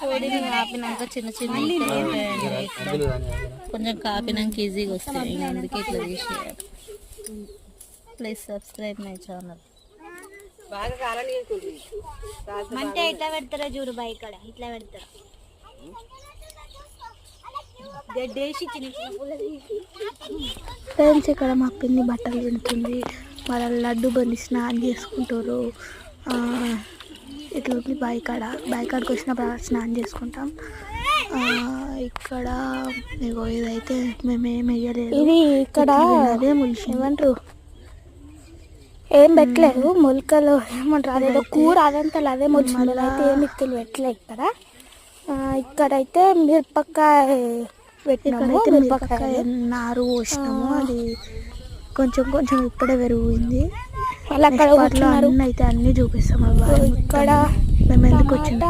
కోడిని కాపినాక చిన్న చిన్న ఈకలు ఉంటాయండి. కొంచెం కాపినాక ఈజీగా వస్తాయి, అందుకే ఇట్లా తీసేయాలి. Please subscribe my channel. అంటే ఇట్లా పెడతారా చూడు, బాయ్ ఇక్కడ ఇట్లా పెడతారా గడ్డేసి చిన్న చిన్న పూలది. ఫ్రెండ్స్ ఇక్కడ మా పిన్ని బట్టలు పెడుతుంది, వాళ్ళ లడ్డు బండి స్నానం చేసుకుంటారు. ఇట్లా ఉంది బాయికాడికి వచ్చినప్పుడు స్నానం చేసుకుంటాం. ఇక్కడ ఇగో ఇదైతే మేమేం వేయలేదు, ఇది ఇక్కడ అదే ఏమంటారు ఏం పెట్టలేదు, మొలకలు ఏమంటారు అదేదో కూర అదంతా అదే మొలిచింది, అయితే ఏం ఇత్తులు పెట్టలేదు ఇక్కడ. ఇక్కడైతే మిరపకాయ పెట్టినాము, మిరపకాయ నారు పోసినాము, అది కొంచెం కొంచెం ఇప్పుడే పెరిగింది. మళ్ళీ అక్కడ అయితే అన్ని చూపిస్తాము. ఇక్కడ మేము ఎందుకు వచ్చింది